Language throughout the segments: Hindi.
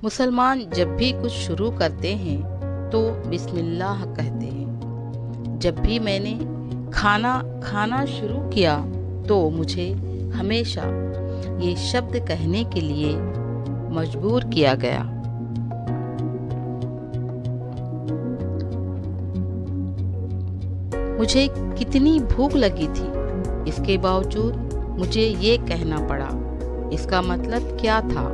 मुसलमान जब भी कुछ शुरू करते हैं तो बिस्मिल्लाह कहते हैं। जब भी मैंने खाना शुरू किया तो मुझे हमेशा ये शब्द कहने के लिए मजबूर किया गया। मुझे कितनी भूख लगी थी, इसके बावजूद मुझे ये कहना पड़ा। इसका मतलब क्या था,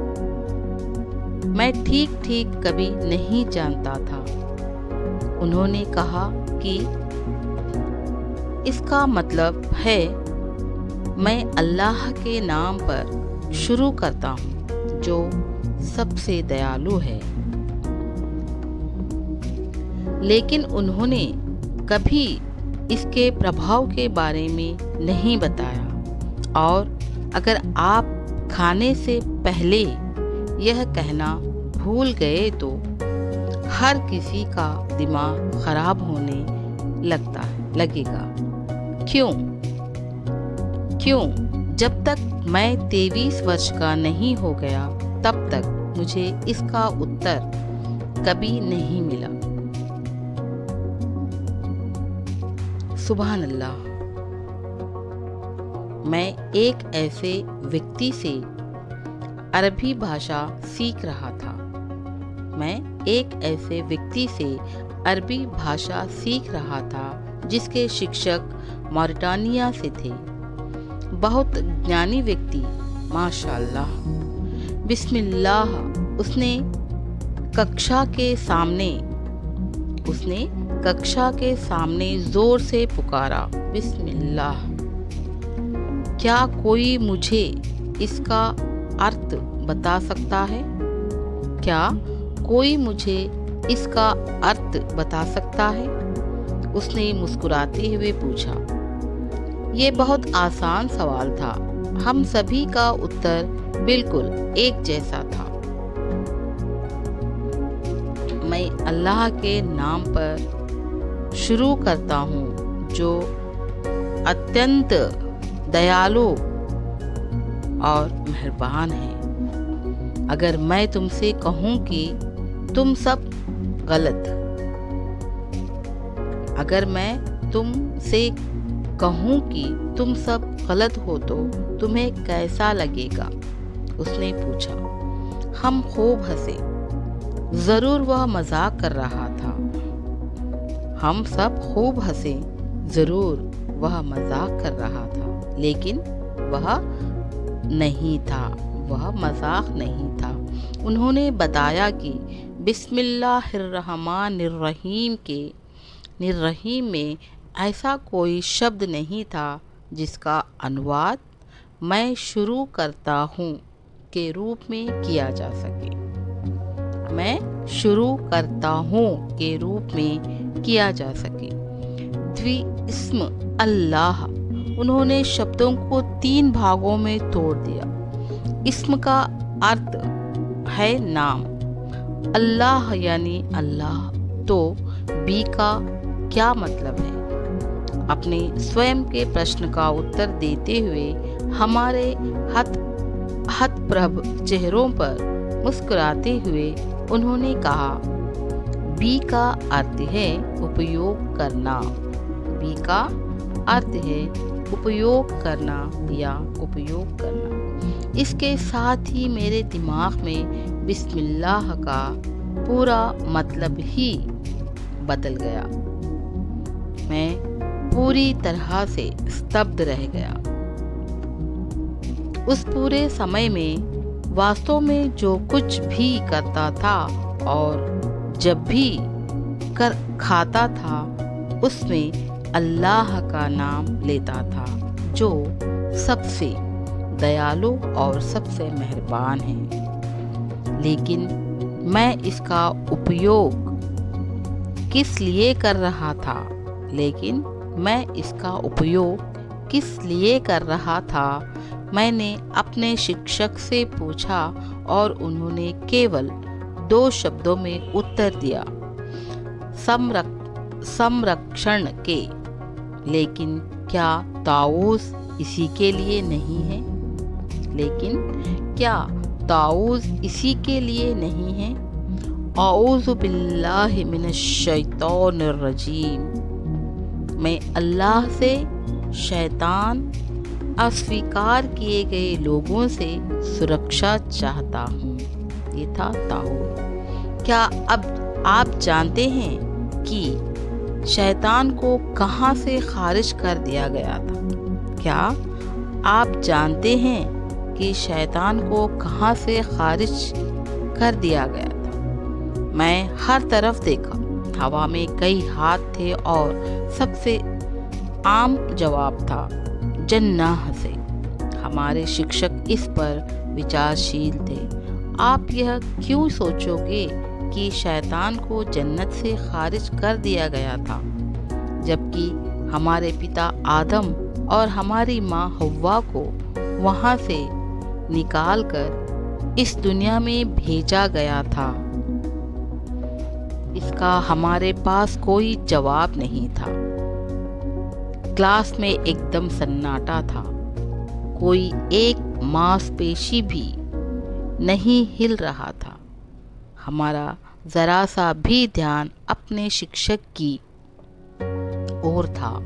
मैं ठीक ठीक कभी नहीं जानता था। उन्होंने कहा कि इसका मतलब है मैं अल्लाह के नाम पर शुरू करता हूँ जो सबसे दयालु है। लेकिन उन्होंने कभी इसके प्रभाव के बारे में नहीं बताया, और अगर आप खाने से पहले यह कहना भूल गए तो हर किसी का दिमाग खराब होने लगेगा। क्यों? जब तक मैं 23 वर्ष का नहीं हो गया तब तक मुझे इसका उत्तर कभी नहीं मिला। सुभान अल्लाह। मैं एक ऐसे व्यक्ति से अरबी भाषा सीख रहा था। जिसके शिक्षक मॉरिटानिया से थे। बहुत ज्ञानी व्यक्ति, माशाअल्लाह। बिस्मिल्लाह। उसने कक्षा के सामने जोर से पुकारा, बिस्मिल्लाह। क्या कोई मुझे इसका अर्थ बता सकता है? उसने मुस्कुराते हुए पूछा। ये बहुत आसान सवाल था। हम सभी का उत्तर बिल्कुल एक जैसा था। मैं अल्लाह के नाम पर शुरू करता हूँ जो अत्यंत दयालु और मेहरबान है। अगर मैं तुमसे कहूँ कि तुम सब गलत हो तो तुम्हें कैसा लगेगा? उसने पूछा। हम खूब हंसे। जरूर वह मजाक कर रहा था। हम सब खूब हंसे। जरूर वह मजाक कर रहा था, लेकिन वह मजाक नहीं था। उन्होंने बताया कि बिस्मिल्लाहिर्रहमानिर्रहीम में ऐसा कोई शब्द नहीं था जिसका अनुवाद मैं शुरू करता हूँ के रूप में किया जा सके। द्विस्म अल्लाह। उन्होंने शब्दों को 3 भागों में तोड़ दिया। इस्म का अर्थ है नाम, अल्लाह यानी अल्लाह। तो बी का क्या मतलब है? अपने स्वयं के प्रश्न का उत्तर देते हुए हमारे हतप्रभ चेहरों पर मुस्कुराते हुए उन्होंने कहा, बी का अर्थ है उपयोग करना। या उपयोग करना। इसके साथ ही मेरे दिमाग में बिस्मिल्लाह का पूरा मतलब ही बदल गया। मैं पूरी तरह से स्तब्ध रह गया। उस पूरे समय में वास्तव में जो कुछ भी करता था और जब भी खाता था उसमें अल्लाह का नाम लेता था जो सबसे दयालु और सबसे मेहरबान है। लेकिन मैं इसका उपयोग किस लिए कर रहा था? मैंने अपने शिक्षक से पूछा और उन्होंने केवल 2 शब्दों में उत्तर दिया, संरक्षण के। लेकिन क्या ताऊस इसी के लिए नहीं है? ताऊज़ इसी के लिए नहीं है? औज़ु बिल्लाहि मिनश शैतानिर रजीम। मैं अल्लाह से शैतान अस्वीकार किए गए लोगों से सुरक्षा चाहता हूँ। ये था ताऊज़। क्या अब आप जानते हैं कि शैतान को कहाँ से खारिज कर दिया गया था? क्या आप जानते हैं कि शैतान को कहाँ से खारिज कर दिया गया था? मैं हर तरफ देखा, हवा में कई हाथ थे और सबसे आम जवाब था जन्नह से। हमारे शिक्षक इस पर विचारशील थे। आप यह क्यों सोचोगे कि शैतान को जन्नत से खारिज कर दिया गया था, जबकि हमारे पिता आदम और हमारी माँ हव्वा को वहाँ से निकालकर इस दुनिया में भेजा गया था? इसका हमारे पास कोई जवाब नहीं था। क्लास में एकदम सन्नाटा था। कोई एक मांसपेशी भी नहीं हिल रहा था। हमारा जरा सा भी ध्यान अपने शिक्षक की ओर था।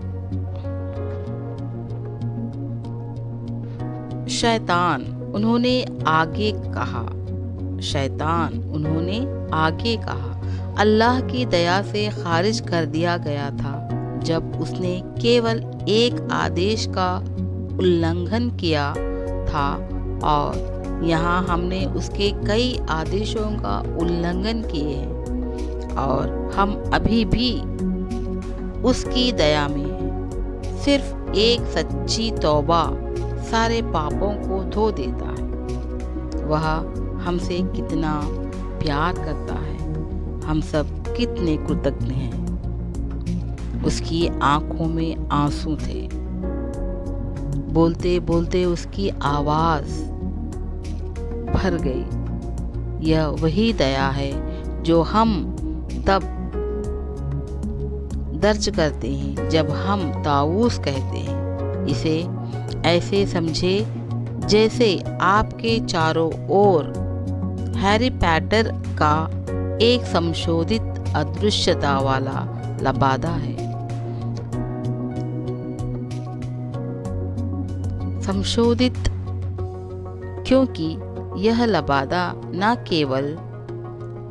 शैतान उन्होंने आगे कहा, अल्लाह की दया से खारिज कर दिया गया था जब उसने केवल एक आदेश का उल्लंघन किया था, और यहाँ हमने उसके कई आदेशों का उल्लंघन किए हैं और हम अभी भी उसकी दया में हैं। सिर्फ एक सच्ची तौबा सारे पापों को धो देता है। वह हमसे कितना प्यार करता है, हम सब कितने कृतज्ञ हैं। उसकी आंखों में आंसू थे। बोलते बोलते उसकी आवाज भर गई। यह वही दया है जो हम तब दर्ज करते हैं जब हम ताऊस कहते हैं। इसे ऐसे समझे जैसे आपके चारों ओर हैरी पॉटर का एक संशोधित अदृश्यता वाला लबादा है। संशोधित क्योंकि यह लबादा न केवल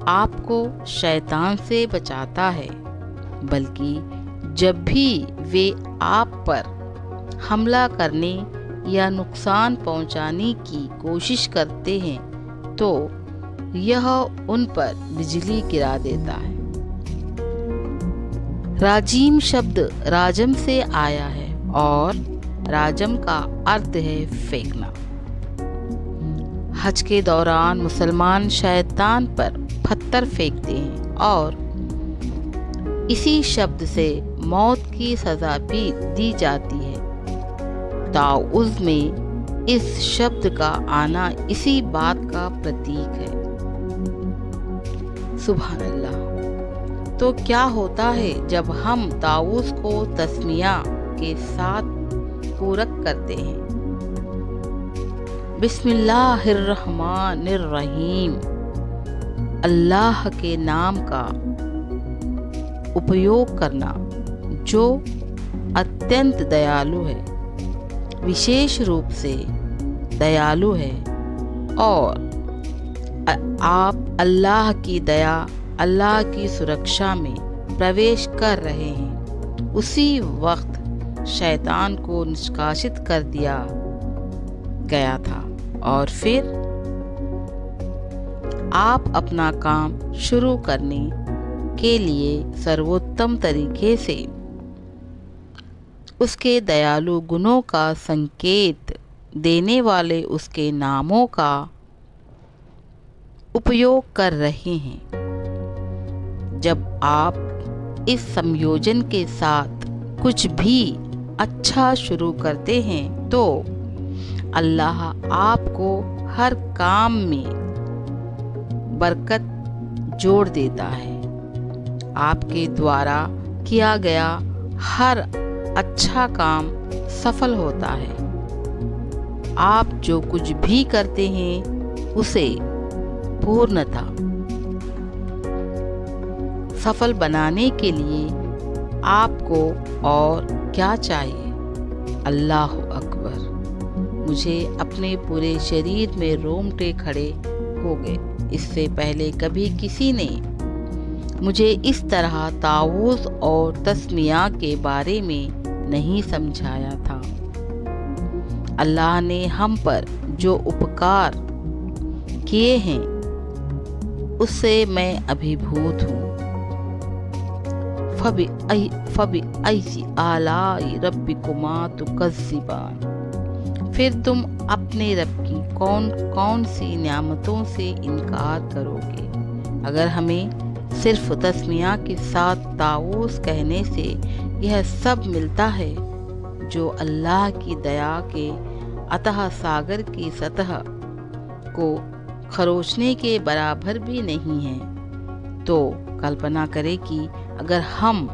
आपको शैतान से बचाता है, बल्कि जब भी वे आप पर हमला करने या नुकसान पहुंचाने की कोशिश करते हैं तो यह उन पर बिजली गिरा देता है। राजीम शब्द राजम से आया है और राजम का अर्थ है फेंकना। हज के दौरान मुसलमान शैतान पर पत्थर फेंकते हैं और इसी शब्द से मौत की सजा भी दी जाती है। ताऊज़ में इस शब्द का आना इसी बात का प्रतीक है। सुभान अल्लाह। तो क्या होता है जब हम ताऊज़ को तस्मिया के साथ पूरक करते हैं? बिस्मिल्लाहिर्रहमानिर्रहीम, अल्लाह के नाम का उपयोग करना जो अत्यंत दयालु है, विशेष रूप से दयालु है, और आप अल्लाह की दया, अल्लाह की सुरक्षा में प्रवेश कर रहे हैं। उसी वक्त शैतान को निष्कासित कर दिया गया था और फिर आप अपना काम शुरू करने के लिए सर्वोत्तम तरीके से उसके दयालु गुणों का संकेत देने वाले उसके नामों का उपयोग कर रहे हैं। जब आप इस संयोजन के साथ कुछ भी अच्छा शुरू करते हैं तो अल्लाह आपको हर काम में बरकत जोड़ देता है। आपके द्वारा किया गया हर अच्छा काम सफल होता है। आप जो कुछ भी करते हैं उसे पूर्णतः सफल बनाने के लिए आपको और क्या चाहिए? अल्लाह अकबर। मुझे अपने पूरे शरीर में रोंगटे खड़े हो गए। इससे पहले कभी किसी ने मुझे इस तरह ताऊज़ और तस्मिया के बारे में नहीं समझाया था। अल्लाह ने हम पर जो उपकार किए हैं उससे मैं अभिभूत हूँ। फबि ऐसी आलाई रब्बिकुमा तुकज़्ज़िबान। फिर तुम अपने रब की कौन कौन सी नियामतों से इनकार करोगे? अगर हमें सिर्फ तस्मिया के साथ ताऊस कहने से यह सब मिलता है जो अल्लाह की दया के अतः सागर की सतह को खरोचने के बराबर भी नहीं है, तो कल्पना करें कि अगर हम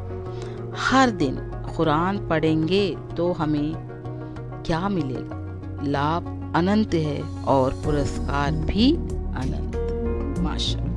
हर दिन कुरान पढ़ेंगे तो हमें क्या मिलेगा? लाभ अनंत है और पुरस्कार भी अनंत। माशा।